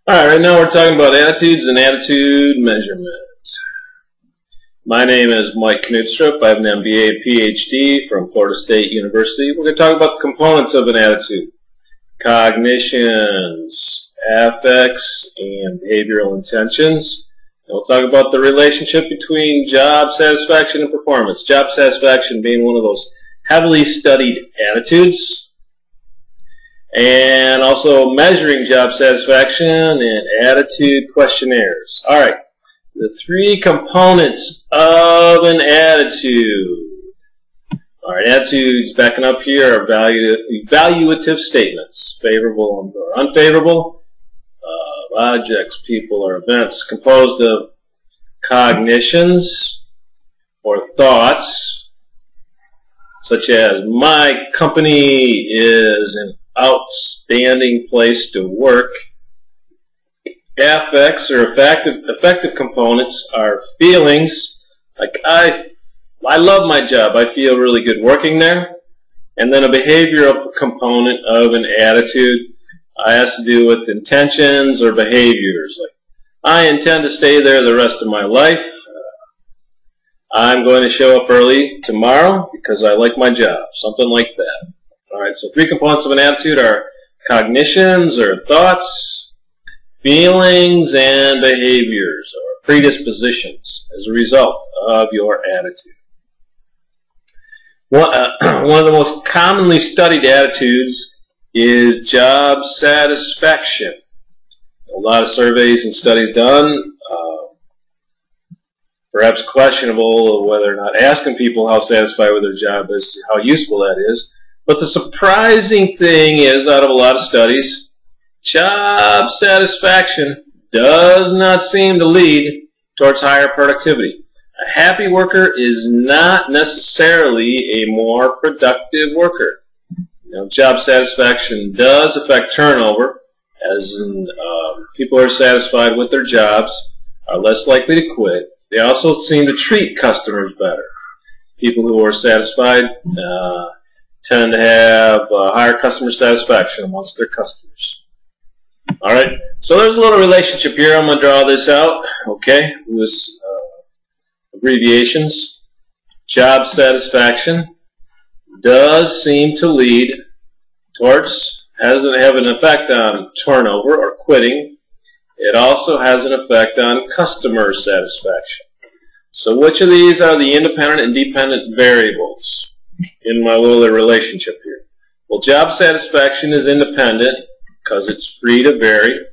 Alright, right now we're talking about attitudes and attitude measurement. My name is Mike Knudstrup. I have an MBA and Ph.D. from Florida State University. We're going to talk about the components of an attitude: cognitions, affects, and behavioral intentions. And we'll talk about the relationship between job satisfaction and performance. Job satisfaction being one of those heavily studied attitudes, and also measuring job satisfaction and attitude questionnaires. Alright, the three components of an attitude. Alright, attitudes, backing up here, are evaluative statements, favorable or unfavorable, objects, people, or events, composed of cognitions or thoughts, such as, my company is an outstanding place to work. Affects or affective components are feelings, like I love my job, I feel really good working there. And then a behavioral component of an attitude has to do with intentions or behaviors, like I intend to stay there the rest of my life. I'm going to show up early tomorrow because I like my job, something like that. Alright, so three components of an attitude are cognitions or thoughts, feelings, and behaviors or predispositions as a result of your attitude. One of the most commonly studied attitudes is job satisfaction. A lot of surveys and studies done, perhaps questionable whether or not asking people how satisfied with their job is, how useful that is. But the surprising thing is, out of a lot of studies, job satisfaction does not seem to lead towards higher productivity. A happy worker is not necessarily a more productive worker. Job satisfaction does affect turnover, as in, people who are satisfied with their jobs are less likely to quit. They also seem to treat customers better. People who are satisfied tend to have higher customer satisfaction amongst their customers. Alright, so there's a little relationship here. I'm going to draw this out, okay, with abbreviations. Job satisfaction does seem to lead towards, have an effect on turnover or quitting. It also has an effect on customer satisfaction. So which of these are the independent and dependent variables in my little relationship here? Well, job satisfaction is independent because it's free to vary,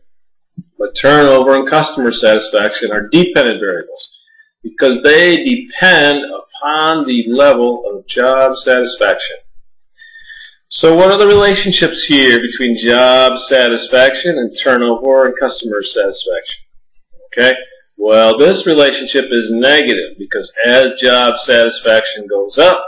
but turnover and customer satisfaction are dependent variables because they depend upon the level of job satisfaction. So what are the relationships here between job satisfaction and turnover and customer satisfaction? Okay, well, this relationship is negative because as job satisfaction goes up,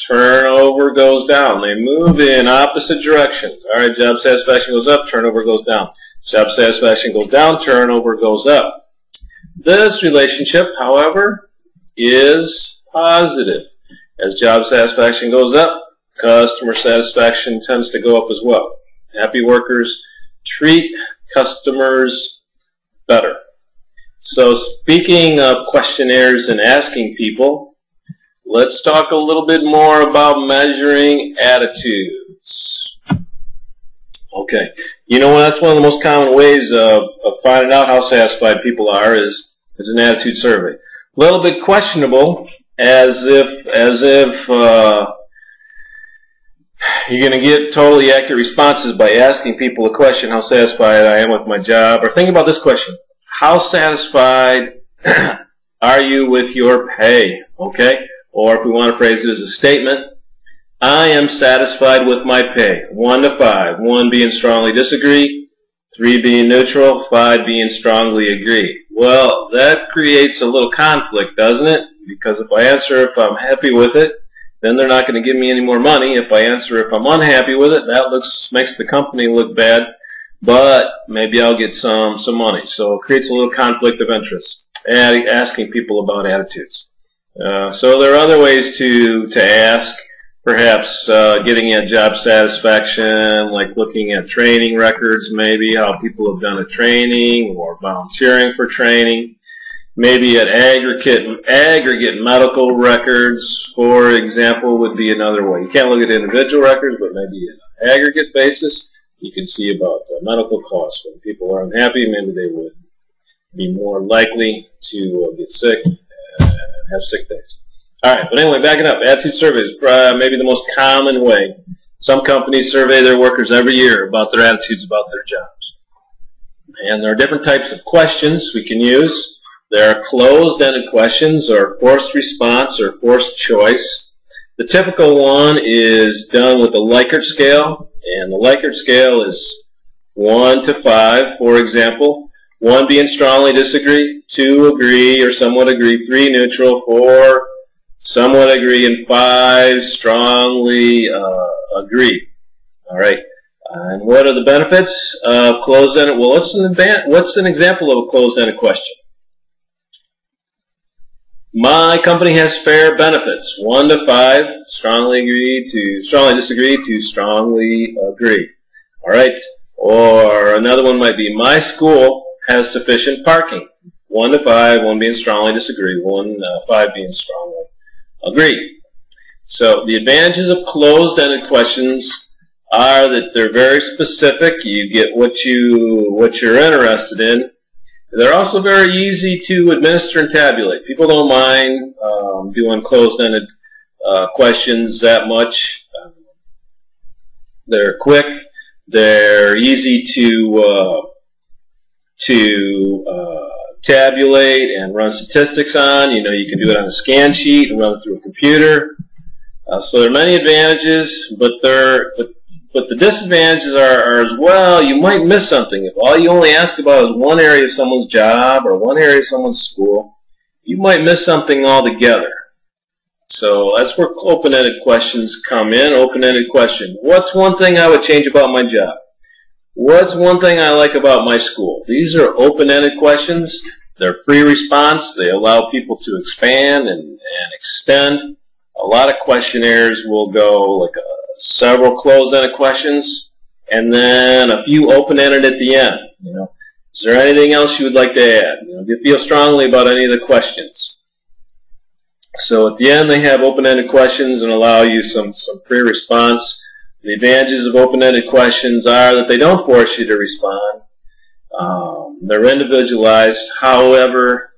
turnover goes down. They move in opposite directions. Alright, job satisfaction goes up, turnover goes down. Job satisfaction goes down, turnover goes up. This relationship, however, is positive. As job satisfaction goes up, customer satisfaction tends to go up as well. Happy workers treat customers better. So speaking of questionnaires and asking people, let's talk a little bit more about measuring attitudes. Okay, that's one of the most common ways of finding out how satisfied people are is an attitude survey. A little bit questionable, as if you're going to get totally accurate responses by asking people a question, how satisfied I am with my job, or think about this question: how satisfied are you with your pay? Okay. Or if we want to phrase it as a statement, I am satisfied with my pay. 1 to 5. 1 being strongly disagree, 3 being neutral, 5 being strongly agree. Well, that creates a little conflict, doesn't it? Because if I answer if I'm happy with it, then they're not going to give me any more money. If I answer if I'm unhappy with it, that makes the company look bad, but maybe I'll get some money. So it creates a little conflict of interest. Asking people about attitudes. So there are other ways to ask Perhaps getting at job satisfaction, like looking at training records, maybe how people have done a training or volunteering for training. Maybe at aggregate medical records, for example, would be another way. You can't look at individual records, but maybe on an aggregate basis, you can see about medical costs. When people are unhappy, maybe they would be more likely to get sick and have sick days. All right, but anyway, backing up, attitude surveys, maybe the most common way. Some companies survey their workers every year about their attitudes about their jobs. And there are different types of questions we can use. There are closed-ended questions, or forced response, or forced choice. The typical one is done with the Likert scale, and the Likert scale is 1 to 5, for example. 1 being strongly disagree, 2 agree or somewhat agree, 3 neutral, 4 somewhat agree, and 5 strongly agree. All right. And what are the benefits of closed-ended? Well, what's an example of a closed-ended question? My company has fair benefits. 1 to 5, strongly agree to strongly disagree to strongly agree. All right. Or another one might be, my school has sufficient parking. 1 to 5, 1 being strongly disagree, 5 being strongly agree. So the advantages of closed-ended questions are that they're very specific. You get what you're interested in. They're also very easy to administer and tabulate. People don't mind doing closed-ended questions that much. They're quick. They're easy to tabulate and run statistics on. You know, you can do it on a scan sheet and run it through a computer. So there are many advantages, but the disadvantages are as well, you might miss something. If all you only ask about is one area of someone's job or one area of someone's school, you might miss something altogether. So that's where open-ended questions come in. Open-ended question. What's one thing I would change about my job? What's one thing I like about my school? These are open-ended questions. They're free response. They allow people to expand and extend. A lot of questionnaires will go like several closed-ended questions and then a few open-ended at the end. You know, is there anything else you would like to add? You know, do you feel strongly about any of the questions? So at the end, they have open-ended questions and allow you some free response. The advantages of open-ended questions are that they don't force you to respond. They're individualized. However,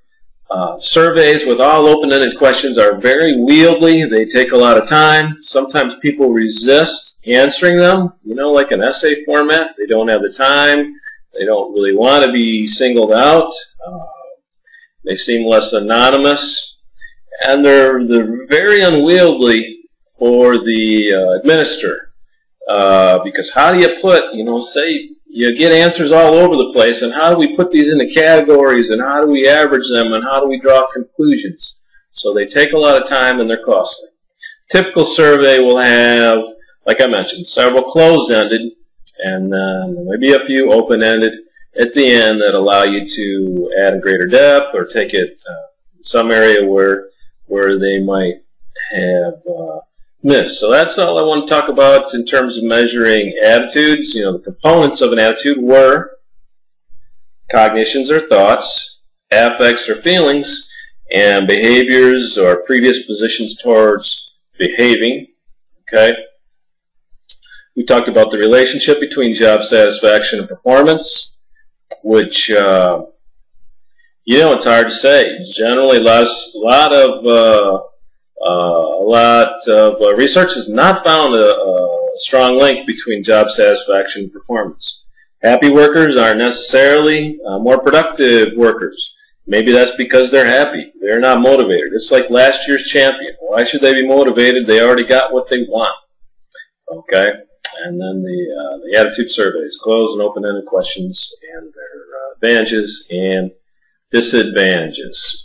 surveys with all open-ended questions are very wieldy. They take a lot of time. Sometimes people resist answering them, you know, like an essay format. They don't have the time. They don't really want to be singled out. They seem less anonymous. And they're very unwieldy for the administrator. Because how do you put, you know, say you get answers all over the place, and how do we put these into categories, and how do we average them, and how do we draw conclusions? So they take a lot of time and they're costly. Typical survey will have, like I mentioned, several closed-ended, and then maybe a few open-ended at the end that allow you to add a greater depth or take it some area where they might have missed. So that's all I want to talk about in terms of measuring attitudes. You know, the components of an attitude were cognitions or thoughts, affects or feelings, and behaviors or predispositions towards behaving. Okay. We talked about the relationship between job satisfaction and performance, which you know, it's hard to say. Generally, a lot of research has not found a strong link between job satisfaction and performance. Happy workers aren't necessarily more productive workers. Maybe that's because they're happy. They're not motivated. It's like last year's champion. Why should they be motivated? They already got what they want. Okay? And then the attitude surveys, closed and open-ended questions, and their advantages and disadvantages.